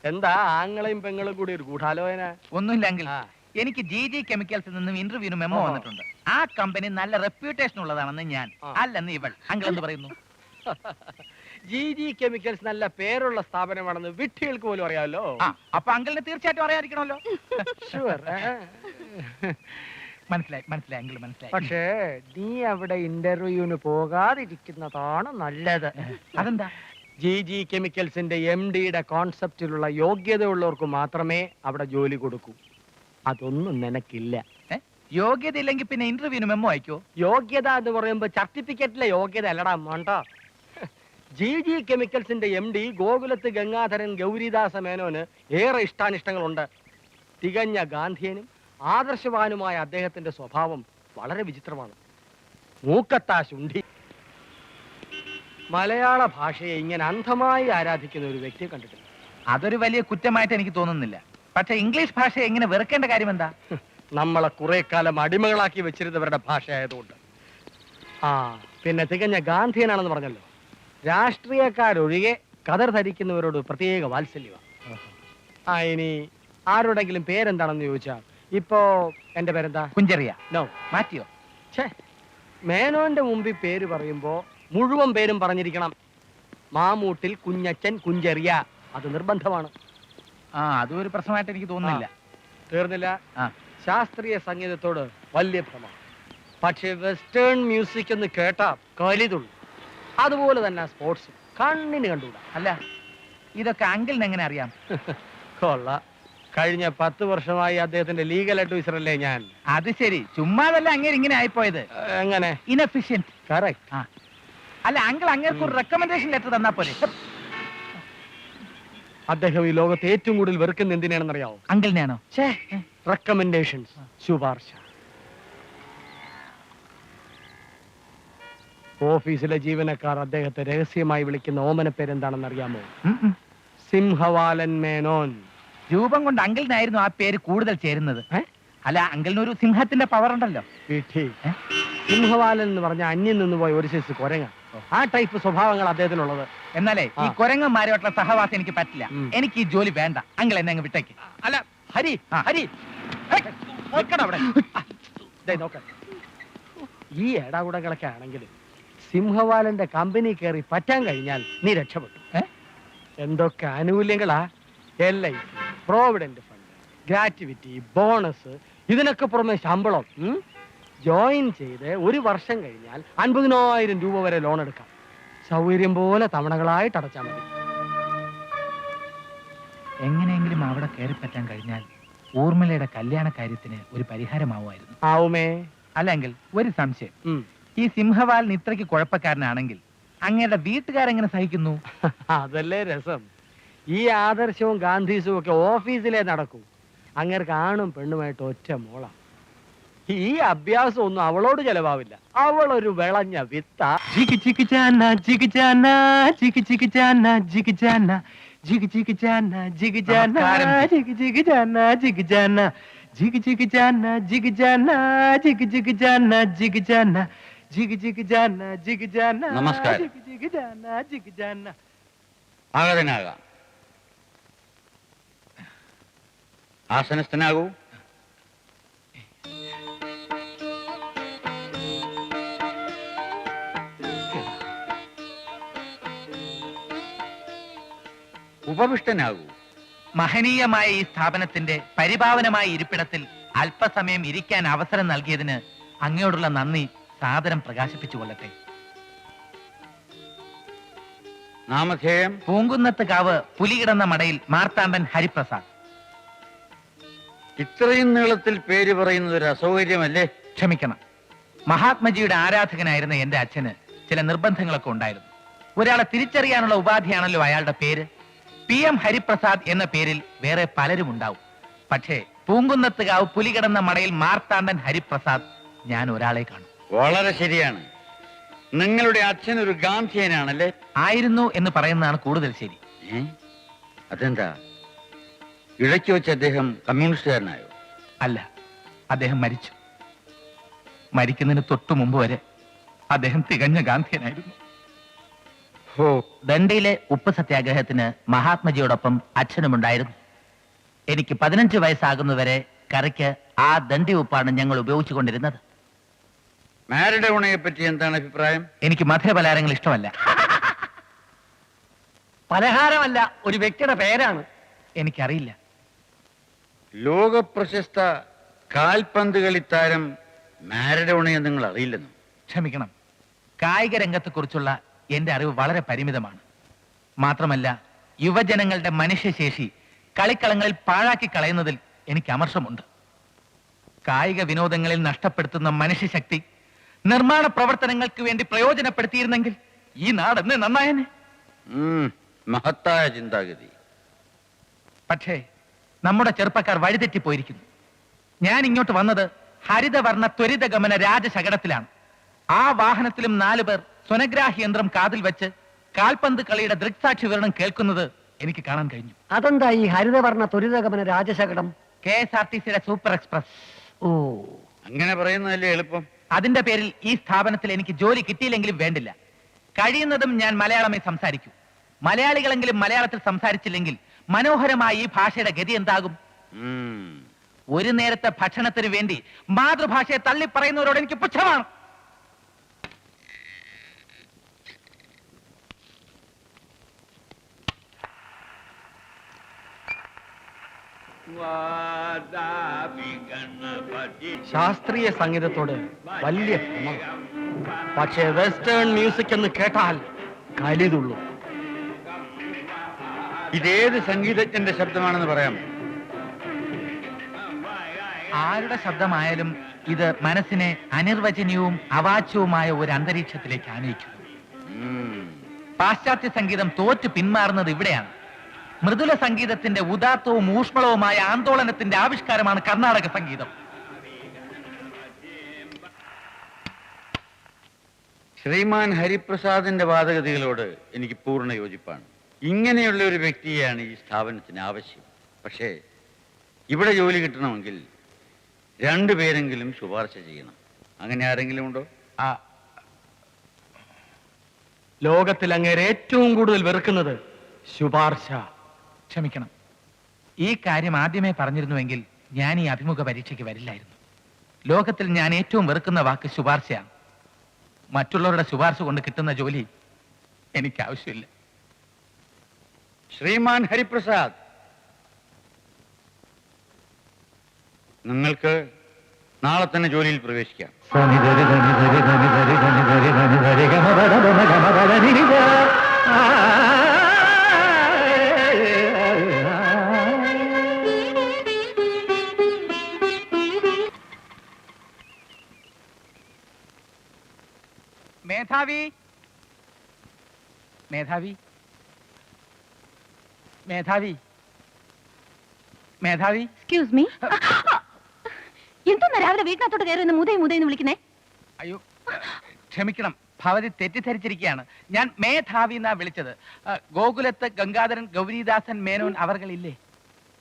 എന്താ ആങ്ങളെയും പെങ്ങളും കൂടി ഒരു ഗൂഢാലോചന? ഒന്നുമില്ലെങ്കിൽ എനിക്ക് GG കെമിക്കൽസിൽ നിന്നും ഇന്റർവ്യൂവിന് മെമ്മോ വന്നിട്ടുണ്ട്. ആ കമ്പനി നല്ല റെപ്യൂട്ടേഷൻ ഉള്ളതാണെന്ന് ഞാൻ, അല്ലെന്ന് ഇവൾ. അങ്കിൾ എന്ത് പറയുന്നു? GG കെമിക്കൽസ് നല്ല പേരുള്ള സ്ഥാപനമാണെന്ന് വിട്ടികൾക്ക് പോലും അറിയാമല്ലോ. അപ്പൊ അങ്കിളിന് തീർച്ചയായിട്ടും അറിയാതിരിക്കണമല്ലോ. മനസ്സിലായി മനസ്സിലായി അങ്കിൾ മനസ്സിലായി. പക്ഷേ നീ അവിടെ ഇന്റർവ്യൂവിന് പോകാതിരിക്കുന്നതാണ് നല്ലത്. അതെന്താ? GG കെമിക്കൽസിന്റെ MD-യുടെ കോൺസെപ്റ്റിലുള്ള യോഗ്യതയുള്ളവർക്ക് മാത്രമേ അവിടെ ജോലി കൊടുക്കൂ. അതൊന്നും നിനക്കില്ല. യോഗ്യത ഇല്ലെങ്കിൽ പിന്നെ ഇന്റർവ്യൂവിന് മെമ്മോ അയക്കോ? യോഗ്യത എന്ന് പറയുമ്പോ സർട്ടിഫിക്കറ്റിലെ യോഗ്യത അല്ലടാ മോണ്ട. GG കെമിക്കൽസിന്റെ MD ഗോകുലത്ത് ഗംഗാധരൻ ഗൗരിദാസ മേനോന് ഏറെ ഇഷ്ടാനിഷ്ടങ്ങളുണ്ട്. തികഞ്ഞ ഗാന്ധിയനും ആദർശവാനുമായ അദ്ദേഹത്തിന്റെ സ്വഭാവം വളരെ വിചിത്രമാണ്. മൂക്കത്താ ശുണ്ഠി. മലയാള ഭാഷയെ ഇങ്ങനെ അന്ധമായി ആരാധിക്കുന്ന ഒരു വ്യക്തിയെ കണ്ടിട്ടില്ല. അതൊരു വലിയ കുറ്റമായിട്ട് എനിക്ക് തോന്നുന്നില്ല. പക്ഷെ ഇംഗ്ലീഷ് ഭാഷയെ എങ്ങനെ വെറുക്കേണ്ട കാര്യം എന്താ? നമ്മളെ കുറെ കാലം അടിമകളാക്കി വെച്ചിരുന്നവരുടെ ഭാഷയായതുകൊണ്ട്. പിന്നെ തികഞ്ഞ ഗാന്ധിയനാണെന്ന് പറഞ്ഞല്ലോ. രാഷ്ട്രീയക്കാരൊഴികെ കതർ ധരിക്കുന്നവരോട് പ്രത്യേക വാത്സല്യമാണ്. ഇനി ആരോടെങ്കിലും പേരെന്താണെന്ന് ചോദിച്ചാൽ, ഇപ്പോ എന്റെ പേരെന്താ? കുഞ്ചറിയ. നോ, മാറ്റിയോ? മേനോന്റെ മുമ്പിൽ പേര് പറയുമ്പോ മുഴുവൻ പേരും പറഞ്ഞിരിക്കണം. മാമൂട്ടിൽ കുഞ്ഞച്ചൻ കുഞ്ചറിയ, അത് നിർബന്ധമാണ്. അതും ഒരു പ്രശ്നമായിട്ട് എനിക്ക് തോന്നുന്നില്ല. തീർന്നില്ല. ശാസ്ത്രീയ സംഗീതത്തോട് വലിയ ഭ്രമം. പക്ഷെ വെസ്റ്റേൺ മ്യൂസിക് എന്ന് കേട്ടാ കലിതുള്ളു. അതുപോലെ തന്നെ സ്പോർട്സ് കണ്ണിന് കണ്ടുകൂടാ. അല്ല, ഇതൊക്കെ അങ്കിളിന് എങ്ങനെ അറിയാം? കൊള്ള, കഴിഞ്ഞ 10 വർഷമായി അദ്ദേഹത്തിന്റെ ലീഗൽ അഡ്വൈസർ അല്ലേ ഞാൻ. അത് ശരി, ചുമ്മാതല്ല അങ്ങനെ ഇങ്ങനെ ആയിപ്പോയത്. എങ്ങനെ? ഇൻഎഫിഷ്യന്റ്. കറക്റ്റ്. അല്ല അങ്കിൾ അങ്ങേർക്ക് ഒരു റെക്കമെൻഡേഷൻ ലെറ്റർ തന്നാ പോലെ. അദ്ദേഹം ഈ ലോകത്ത് ഏറ്റവും കൂടുതൽ വെറുക്കുന്ന എന്തിനാണെന്നറിയാവോ? അങ്കിളിനെയാണോ? റെക്കമെൻഡേഷൻസ്, ശുപാർശ. ഓഫീസിലെ ജീവനക്കാർ അദ്ദേഹത്തെ രഹസ്യമായി വിളിക്കുന്ന ഓമന പേരെന്താണെന്ന് അറിയാമോ? സിംഹവാലൻ മേനോൻ. രൂപം കൊണ്ട് അങ്കിളിനായിരുന്നു ആ പേര് കൂടുതൽ ചേരുന്നത്. അല്ല, അങ്കിളിനൊരു സിംഹത്തിന്റെ പവർ ഉണ്ടല്ലോ. സിംഹവാലൻ എന്ന് പറഞ്ഞ അന്യം നിന്ന് പോയ ഒരു സൈസ് കുരങ്ങ. ആ ടൈപ്പ് സ്വഭാവങ്ങൾ അദ്ദേഹത്തിനുള്ളത്. എന്നാലേ ഈ കുരങ്ങന്മാരുമായിട്ടുള്ള സഹവാസം എനിക്ക് പറ്റില്ല. എനിക്ക് ഈ ജോലി വേണ്ട. അങ്കിൾ എന്നെ അങ്ങ് വിട്ടേക്ക്. അല്ല ഹരി, ഹരി അവിടെ ഈ ഏടാകൂടങ്ങളൊക്കെ ആണെങ്കിൽ സിംഹവാലന്റെ കമ്പനി കയറി പറ്റാൻ കഴിഞ്ഞാൽ നീ രക്ഷപ്പെട്ടു. എന്തൊക്കെ ആനുകൂല്യങ്ങളാ! LIC, provident fund, gratuity, bonus, ഇതിനൊക്കെ പുറമെ ശമ്പളം. ജോയിൻ ചെയ്ത് 1 വർഷം കഴിഞ്ഞാൽ 50,000 രൂപ വരെ ലോൺ എടുക്കാം. സൗകര്യം പോലെ തവണകളായിട്ട് അടച്ചാൽ മതി. എങ്ങനെയെങ്കിലും അവിടെ കയറി പറ്റാൻ കഴിഞ്ഞാൽ ഊർമിളയുടെ കല്യാണ കാര്യത്തിന് ഒരു പരിഹാരമാവുമായിരുന്നു. ആവുമേ? അല്ലെങ്കിൽ ഒരു സംശയം, ഈ സിംഹവാലൻ ഇത്രയ്ക്ക് കുഴപ്പക്കാരനാണെങ്കിൽ അങ്ങയുടെ വീട്ടുകാരെങ്ങനെ സഹിക്കുന്നു? അതല്ലേ രസം. ഈ ആദർശവും ഗാന്ധിസും ഒക്കെ ഓഫീസിലേ നടക്കൂ. അങ്ങേർക്ക് ആണും പെണ്ണുമായിട്ട് ഒറ്റ മോള. ഈ അഭ്യാസം ഒന്നും അവളോട് ചെലവാവില്ല. അവളൊരു വിളഞ്ഞ വിത്ത. നമസ്കാരം. ആഗതനാകാം. ആസനസ്ഥനാകൂ. ഉപവിഷ്ടനാകൂ. മഹനീയമായ ഈ സ്ഥാപനത്തിന്റെ പരിപാവനമായ ഇരിപ്പിടത്തിൽ അല്പസമയം ഇരിക്കാൻ അവസരം നൽകിയതിന് അങ്ങയോടുള്ള നന്ദി സാദരം പ്രകാശിപ്പിച്ചുകൊള്ളട്ടെ. നാമധേയം? പൂങ്കുന്നത്ത് കാവ് പുലികിടന്ന മടയിൽ മാർത്താണ്ഡൻ ഹരിപ്രസാദ്. ഇത്രയും നീളത്തിൽ പേര് പറയുന്നത് ഒരു അസൗകര്യമല്ലേ? ക്ഷമിക്കണം. മഹാത്മജിയുടെ ആരാധകനായിരുന്ന എന്റെ അച്ഛന് ചില നിർബന്ധങ്ങളൊക്കെ ഉണ്ടായിരുന്നു. ഒരാളെ തിരിച്ചറിയാനുള്ള ഉപാധിയാണല്ലോ അയാളുടെ പേര്. PM ഹരിപ്രസാദ് എന്ന പേരിൽ വേറെ പലരും ഉണ്ടാവും. പക്ഷേ പൂങ്കുന്നത്ത് കാവ് പുലികിടന്ന മടയിൽ മാർത്താണ്ഡൻ ഹരിപ്രസാദ് ഞാൻ ഒരാളെ കാണും. വളരെ ശരിയാണ്. നിങ്ങളുടെ അച്ഛൻ ഒരു ഗാന്ധിയനാണല്ലേ? ആയിരുന്നു എന്ന് പറയുന്നതാണ് കൂടുതൽ ശരി. അതെന്താ, ഇടയ്ക്ക് വെച്ച് അദ്ദേഹം കമ്മ്യൂണിസ്റ്റുകാരനായോ? അല്ല, അദ്ദേഹം മരിച്ചു. മരിക്കുന്നതിന് തൊട്ടു മുമ്പ് വരെ അദ്ദേഹം തികഞ്ഞ ഗാന്ധിയനായിരുന്നു. ഓ, ദണ്ഡിയിലെ ഉപ്പ് സത്യാഗ്രഹത്തിന് മഹാത്മജിയോടൊപ്പം അച്ഛനുമുണ്ടായിരുന്നു. എനിക്ക് 15 വയസ്സാകുന്നവരെ കറിക്ക് ആ ദണ്ഡി ഉപ്പാണ് ഞങ്ങൾ ഉപയോഗിച്ചുകൊണ്ടിരുന്നത്. മാരഡോണയെ പറ്റി എന്താണ് അഭിപ്രായം? എനിക്ക് മധുര പലഹാരങ്ങൾ ഇഷ്ടമല്ല. പലഹാരമല്ല, ഒരു വ്യക്തിയുടെ പേരാണ്. എനിക്കറിയില്ല. ലോക പ്രശസ്ത കാൽപന്ത് കളിത്താരം മാരഡോണയെ നിങ്ങൾ അറിയില്ലെന്നു? ക്ഷമിക്കണം, കായിക രംഗത്തെക്കുറിച്ചുള്ള എന്റെ അറിവ് വളരെ പരിമിതമാണ്. മാത്രമല്ല, യുവജനങ്ങളുടെ മനുഷ്യശേഷി കളിക്കളങ്ങളിൽ പാഴാക്കി കളയുന്നതിൽ എനിക്ക് അമർഷമുണ്ട്. കായിക വിനോദങ്ങളിൽ നഷ്ടപ്പെടുത്തുന്ന മനുഷ്യശക്തി നിർമ്മാണ പ്രവർത്തനങ്ങൾക്ക് വേണ്ടി പ്രയോജനപ്പെടുത്തിയിരുന്നെങ്കിൽ ഈ നാടെന്ന് നന്നായനെ. മഹത്തായ ചിന്താഗതി. പക്ഷേ നമ്മുടെ ചെറുപ്പക്കാർ വഴിതെറ്റിപ്പോയിരിക്കുന്നു. ഞാൻ ഇങ്ങോട്ട് വന്നത് ഹരിതവർണ്ണ ത്വരിതഗമന രാജശകടത്തിലാണ്. ആ വാഹനത്തിലും 4 പേർ സ്വനഗ്രാഹി യന്ത്രം കാതിൽ വെച്ച് കാൽപന്ത് കളിയുടെ ദൃക്സാക്ഷി വിവരണം കേൾക്കുന്നത് എനിക്ക് കാണാൻ കഴിഞ്ഞു. അതെന്താ ഈ ഹരിതവർണ്ണ ത്വരിതഗമന രാജശകടം? KSRTCയുടെ സൂപ്പർ എക്സ്പ്രസ്. ഓ, അങ്ങനെ പറയുന്നതല്ലേ എളുപ്പം. അതിന്റെ പേരിൽ ഈ സ്ഥാപനത്തിൽ എനിക്ക് ജോലി കിട്ടിയില്ലെങ്കിലും വേണ്ടില്ല. കഴിയുന്നതും ഞാൻ മലയാളമേ സംസാരിക്കൂ. മലയാളികളെങ്കിലും മലയാളത്തിൽ സംസാരിച്ചില്ലെങ്കിൽ മനോഹരമായ ഈ ഭാഷയുടെ ഗതി എന്താകും? ഒരു നേരത്തെ ഭക്ഷണത്തിന് വേണ്ടി മാതൃഭാഷയെ തള്ളിപ്പറയുന്നവരോട് എനിക്ക് പുച്ഛമാണ്. ശാസ്ത്രീയ സംഗീതത്തോട് വലിയ ഭ്രമമാണ്. പക്ഷേ വെസ്റ്റേൺ മ്യൂസിക് എന്ന് കേട്ടാൽ കലിതുള്ളൂ. ഇതേത് സംഗീതജ്ഞന്റെ ശബ്ദമാണെന്ന് പറയാം? ആരുടെ ശബ്ദമായാലും ഇത് മനസ്സിനെ അനിർവചനീയവും അവാച്യവുമായ ഒരു അന്തരീക്ഷത്തിലേക്ക് ആനയിക്കുന്നു. പാശ്ചാത്യ സംഗീതം തോറ്റു പിന്മാറുന്നത് ഇവിടെയാണ്. മൃദുല സംഗീതത്തിന്റെ ഉദാത്തവും ഊഷ്മളവുമായ ആന്തോളനത്തിന്റെ ആവിഷ്കാരമാണ് കർണാടക സംഗീതം. ശ്രീമാൻ ഹരിപ്രസാദിന്റെ വാദഗതികളോട് എനിക്ക് പൂർണ്ണ യോജിപ്പാണ്. ഇങ്ങനെയുള്ള ഒരു വ്യക്തിയെയാണ് ഈ സ്ഥാപനത്തിന് ആവശ്യം. പക്ഷേ ഇവിടെ ജോലി കിട്ടണമെങ്കിൽ 2 പേരെങ്കിലും ശുപാർശ ചെയ്യണം. അങ്ങനെ ആരെങ്കിലും ഉണ്ടോ? ലോകത്തിൽ അങ്ങേരെ ഏറ്റവും കൂടുതൽ വെറുക്കുന്നത് ശുപാർശ. ക്ഷമിക്കണം, ഈ കാര്യം ആദ്യമേ പറഞ്ഞിരുന്നുവെങ്കിൽ ഞാൻ ഈ അഭിമുഖ പരീക്ഷയ്ക്ക് വരില്ലായിരുന്നു. ലോകത്തിൽ ഞാൻ ഏറ്റവും വെറുക്കുന്ന വാക്ക് ശുപാർശയാണ്. മറ്റുള്ളവരുടെ ശുപാർശ കൊണ്ട് കിട്ടുന്ന ജോലി എനിക്ക് ആവശ്യമില്ല. ശ്രീമാൻ ഹരിപ്രസാദ്, നിങ്ങൾക്ക് നാളെ തന്നെ ജോലിയിൽ പ്രവേശിക്കാം. മേധാവി, മേധാവി, മേധാവി, മേധാവി. Excuse me. എന്തൊന്നാ രാവിലെ വീട്ടിനകത്തോട്ട് കയറി മുതയെന്ന് വിളിക്കുന്നേ? അയ്യോ, ക്ഷമിക്കണം, ഭവതി തെറ്റിദ്ധരിച്ചിരിക്കുകയാണ്. ഞാൻ മേധാവി എന്നാ വിളിച്ചത്. ഗോകുലത്ത് ഗംഗാധരൻ ഗൗരീദാസൻ മേനോൻ അവർകളില്ലേ?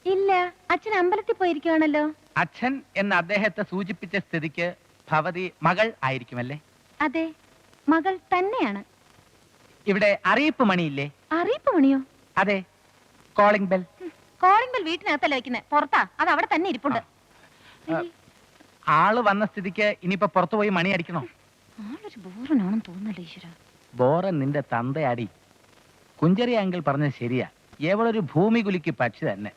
ഇല്ല, അച്ഛൻ അമ്പലത്തിൽ പോയിരിക്കുവാണല്ലോ. അച്ഛൻ എന്ന അദ്ദേഹത്തെ സൂചിപ്പിച്ച സ്ഥിതിക്ക് ഭവതി മകൾ ആയിരിക്കുമല്ലേ? അതെ, മകൾ തന്നെയാണ്. ഇവിടെ അറിയിപ്പ് മണിയില്ലേ? അറിയിപ്പ് മണിയോ? അതെ, കോളിംഗ് ബെൽ. കോളിംഗ് ബെൽ വീട്ടിനകത്തല്ല വെക്കുന്നത്, പുറത്താ. അത് അവിടെ തന്നെ ഇരിപ്പുണ്ട്. ആള് വന്ന സ്ഥിതിക്ക് ഇനിയിപ്പോ പുറത്തു പോയി മണി അടിക്കണോ? ആളൊരു ബോറനാണെന്ന് തോന്നല്ലേ ഈശ്വര. ബോറൻ നിന്റെ തന്തയാടി. കുഞ്ചറി അങ്കിൾ പറഞ്ഞത് ശരിയാ, എവളൊരു ഭൂമി കുലുക്കി പക്ഷി തന്നെ.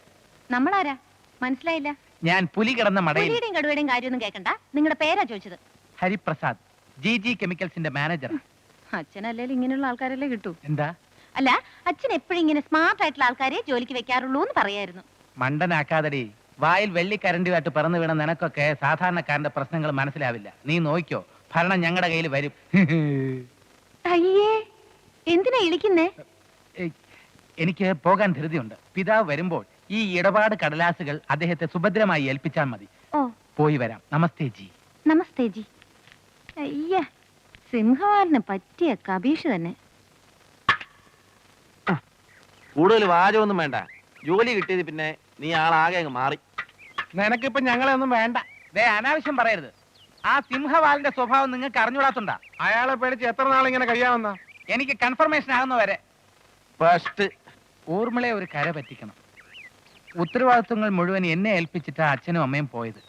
നമ്മളാരാ മനസ്സിലായില്ല? ഞാൻ പുലി കിടന്ന മടയിൽ. പുലിയുടെയും കടുവയുടെയും കാര്യമൊന്നും കേൾക്കണ്ട. നിങ്ങളുടെ പേരാ ചോദിച്ചത്. ഹരിപ്രസാദ്, GG കെമിക്കൽസിന്റെ മാനേജർ. അച്ഛനല്ലേലും ഇങ്ങനെയുള്ള ആൾക്കാരല്ലേ കിട്ടൂ. എന്താ? അല്ല, അച്ഛൻ എപ്പോഴും ഇങ്ങനെ സ്മാർട്ട് ആയിട്ടുള്ള ആൾക്കാരെ ജോലിക്ക് വെക്കാറുള്ളൂ എന്ന് പറയായിരുന്നു. മണ്ടനാക്കാതടി. വായിൽ വെള്ളിക്കരണ്ടിയുമായിട്ട് പറന്നു വീണ നിനക്കൊക്കെ സാധാരണക്കാരന്റെ പ്രശ്നങ്ങൾ മനസ്സിലാവില്ല. നീ നോക്കിയോ, ഭരണം ഞങ്ങളുടെ കയ്യിൽ വരും. അയ്യേ, എന്തിനാ ഇളിക്കുന്നേ? എനിക്ക് പോകാൻ ധൃതിയുണ്ട്. പിതാവ് വരുമ്പോൾ ഈ ഇടപാട് കടലാസുകൾ അദ്ദേഹത്തെ സുഭദ്രമായി ഏൽപ്പിച്ചാൽ മതി. ഓ, പോയി വരാം. നമസ്തേ ജി. നമസ്തേ ജി. അയ്യ, സിംഹവാലിന് പറ്റിയ കബീഷ് തന്നെ. കൂടുതൽ വാചകമൊന്നും വേണ്ട. ജോലി കിട്ടിയത് പിന്നെ നീ ആളാകെ അങ്ങ് മാറി. നിനക്കിപ്പോ ഞങ്ങളെ ഒന്നും വേണ്ട. ദേ, അനാവശ്യം പറയരുത്. ആ സിംഹവാലിന്റെ സ്വഭാവം നിങ്ങൾക്ക് അറിഞ്ഞുകൂടാത്തുണ്ടാ? അയാളെ പേടിച്ച് എത്ര നാളിങ്ങനെ കഴിയാമെന്ന? എനിക്ക് കൺഫർമേഷൻ ആകുന്നവരെ. ഫസ്റ്റ് ഊർമിളയെ ഒരു കര പറ്റിക്കണം. ഉത്തരവാദിത്വങ്ങൾ മുഴുവൻ എന്നെ ഏൽപ്പിച്ചിട്ടാ അച്ഛനും അമ്മയും പോയത്.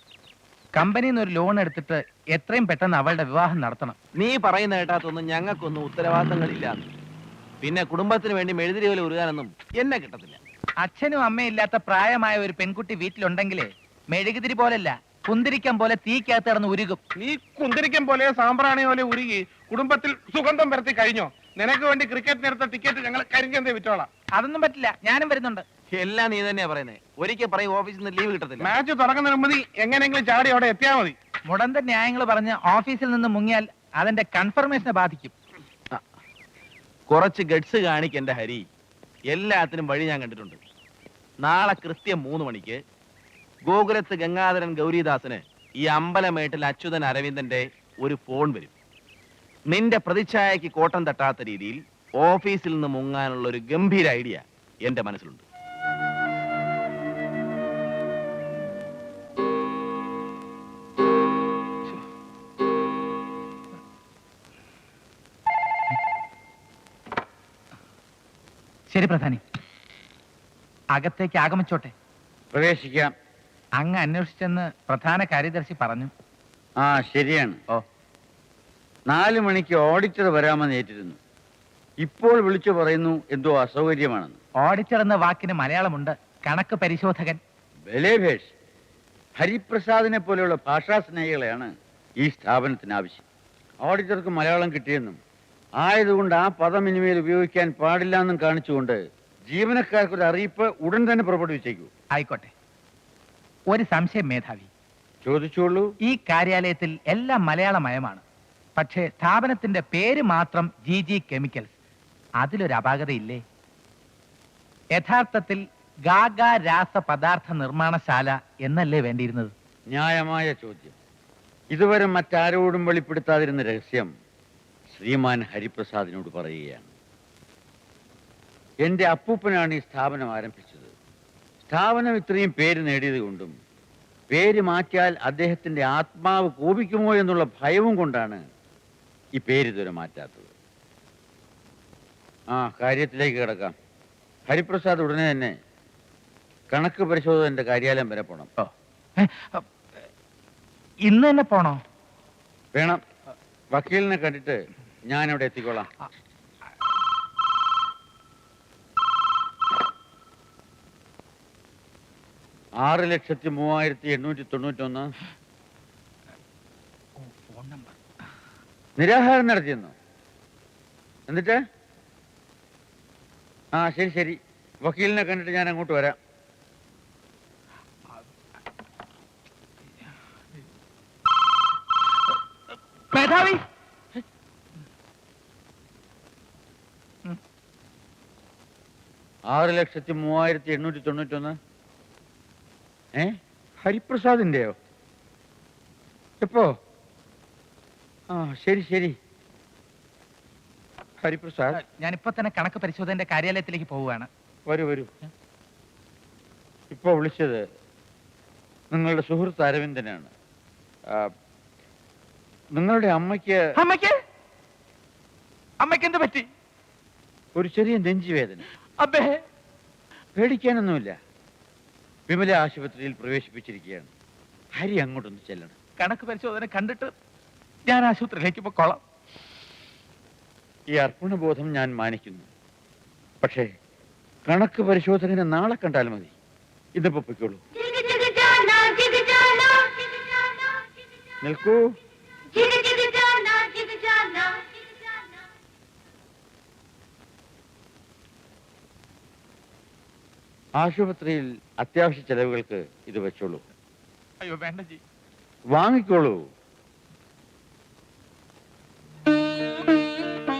കമ്പനിയിൽ നിന്ന് ഒരു ലോൺ എടുത്തിട്ട് എത്രയും പെട്ടെന്ന് അവളുടെ വിവാഹം നടത്തണം. നീ പറയുന്ന കേട്ടാത്തൊന്നും ഞങ്ങൾക്കൊന്നും ഉത്തരവാദിത്തങ്ങളില്ല. പിന്നെ കുടുംബത്തിന് വേണ്ടി മെഴുതിരി പോലെ ഉരുകാനൊന്നും എന്നെ കിട്ടത്തില്ല. അച്ഛനും അമ്മയും ഇല്ലാത്ത പ്രായമായ ഒരു പെൺകുട്ടി വീട്ടിലുണ്ടെങ്കിലേ മെഴുകുതിരി പോലല്ല, കുന്തിരിക്കം പോലെ തീക്കകത്ത് കിടന്ന് ഉരുകും. നീ കുന്തിരിക്കം പോലെ സാമ്പ്രാണി പോലെ ഉരുകി കുടുംബത്തിൽ സുഗന്ധം പരത്തി കഴിഞ്ഞോ? നിനക്ക് വേണ്ടി ക്രിക്കറ്റിനെടുത്ത ടിക്കറ്റ് ഞങ്ങൾ കരിങ്കന്തേ വിറ്റോളാം. അതൊന്നും പറ്റില്ല, ഞാനും വരുന്നുണ്ട്. എല്ലാം നീ തന്നെയാ പറയുന്നത്. ഒരിക്കൽ പറയും ഓഫീസിൽ നിന്ന് ലീവ് കിട്ടത്തില്ല. മാച്ച് തുടങ്ങുന്നതിന് മുമ്പ് നീ എങ്ങനെയെങ്കിലും ചാടി അവിടെ എത്തിയാൽ മതി. മുടന്ത ന്യായങ്ങൾ പറഞ്ഞ് ഓഫീസിൽ നിന്ന് മുങ്ങിയാൽ അതെന്റെ കൺഫർമേഷനെ ബാധിക്കും. കുറച്ച് ഗഡ്സ് കാണിക്കെന്റെ ഹരി. എല്ലാത്തിനും വഴി ഞാൻ കണ്ടിട്ടുണ്ട്. നാളെ കൃത്യം 3 മണിക്ക് ഗോകുലത്ത് ഗംഗാധരൻ ഗൗരിദാസന് ഈ അമ്പലമേട്ടിൽ അച്യുതൻ അരവിന്ദന്റെ ഒരു ഫോൺ വരും. നിന്റെ പ്രതിച്ഛായക്ക് കോട്ടം തട്ടാത്ത രീതിയിൽ ഓഫീസിൽ നിന്ന് മുങ്ങാനുള്ള ഒരു ഗംഭീര ഐഡിയ എന്റെ മനസ്സിലുണ്ട്. ശരി പ്രധാനി, അകത്തേക്ക് ആഗമിച്ചോട്ടെ. പ്രവേശിക്കാം. അങ്ങ് അന്വേഷിച്ചെന്ന് പ്രധാന കാര്യദർശി പറഞ്ഞു. ആ ശരിയാണ്. ഓ, 4 മണിക്ക് ഓഡിറ്റർ വരാമെന്ന് ഏറ്റിരുന്നു. ഇപ്പോൾ വിളിച്ചു പറയുന്നു എന്തോ അസൗകര്യമാണെന്ന്. ഓഡിറ്റർ എന്ന വാക്കിന് മലയാളമുണ്ട്, കണക്ക് പരിശോധകൻ. ബലേഭേഷ്, ഹരിപ്രസാദിനെ പോലെയുള്ള ഭാഷാ സ്നേഹികളെയാണ് ഈ സ്ഥാപനത്തിന് ആവശ്യം. ഓഡിറ്റർക്ക് മലയാളം കിട്ടിയെന്നും ആയതുകൊണ്ട് ആ പദം ഇനിമേൽ ഉപയോഗിക്കാൻ പാടില്ല എന്നും കാണിച്ചുകൊണ്ട് ജീവനക്കാർക്കൊരു അറിയിപ്പ് ഉടൻ തന്നെ പുറപ്പെടുവിച്ചേക്കൂ. ആയിക്കോട്ടെ. ഒരു സംശയം മേധാവി. ചോദിച്ചോളൂ. ഈ കാര്യാലയത്തിൽ എല്ലാം മലയാളമയമാണ്. പക്ഷേ സ്ഥാപനത്തിന്റെ പേര് മാത്രം GG കെമിക്കൽസ്. അതിലൊരു അപാകതയില്ലേ? യഥാർത്ഥത്തിൽ ഗാഗ രാസ പദാർത്ഥ നിർമ്മാണശാല എന്നല്ലേ വേണ്ടിയിരുന്നത്? ന്യായമായ ചോദ്യം. ഇതുവരെ മറ്റാരോടും വെളിപ്പെടുത്താതിരുന്ന രഹസ്യം ശ്രീമാൻ ഹരിപ്രസാദിനോട് പറയുകയാണ്. എന്റെ അപ്പൂപ്പനാണ് ഈ സ്ഥാപനം ആരംഭിച്ചത്. സ്ഥാപനം ഇത്രയും പേര് നേടിയത് കൊണ്ടും പേര് മാറ്റിയാൽ അദ്ദേഹത്തിന്റെ ആത്മാവ് കോപിക്കുമോ എന്നുള്ള ഭയവും കൊണ്ടാണ് ഈ പേര് ഇതുവരെ മാറ്റാത്തത്. കാര്യത്തിലേക്ക് കിടക്കാം. ഹരിപ്രസാദ് ഉടനെ തന്നെ കണക്ക് പരിശോധകന്റെ കാര്യാലയം വരെ പോണം. ഇന്ന് തന്നെ പോണോ? വേണം. വക്കീലിനെ കണ്ടിട്ട് ഞാൻ അവിടെ എത്തിക്കോളാം. $6,03,891 നിരാഹാരം നടത്തിയെന്നോ? എന്നിട്ട് ശരി ശരി, വക്കീലിനെ കണ്ടിട്ട് ഞാൻ അങ്ങോട്ട് വരാം. മേധാവി, $6,03,891 ഹരിപ്രസാദിന്റെയോ? എപ്പോ? ശരി ശരി. ഹരിപ്രസാദ്, ഞാനിപ്പോ തന്നെ കണക്ക് പരിശോധകന്റെ കാര്യാലയത്തിലേക്ക് പോവുകയാണ്. വരൂ വരൂ. ഇപ്പൊ വിളിച്ചത് നിങ്ങളുടെ സുഹൃത്ത് അരവിന്ദനാണ്. നിങ്ങളുടെ അമ്മയ്ക്ക് എന്ത് പറ്റി? ഒരു ചെറിയ നെഞ്ചുവേദന. അബ്ബേ, പേടിക്കാനൊന്നുമില്ല. വിമല ആശുപത്രിയിൽ പ്രവേശിപ്പിച്ചിരിക്കുകയാണ്. ഹരി അങ്ങോട്ടൊന്ന് ചെല്ലണം. കണക്ക് പരിശോധന കണ്ടിട്ട് ഞാൻ ആശുപത്രിയിലേക്ക് പോയിക്കോളാം. ഈ അർപ്പണബോധം ഞാൻ മാനിക്കുന്നു. പക്ഷേ കണക്ക് പരിശോധകനെ നാളെ കണ്ടാൽ മതി. ഇതിപ്പോ പൊയ്ക്കോളൂ. നിൽക്കൂ. ആശുപത്രിയിൽ അത്യാവശ്യ ചെലവുകൾക്ക് ഇത് വെച്ചോളൂ. അയ്യോ വേണ്ട ജി. വാങ്ങിക്കോളൂ.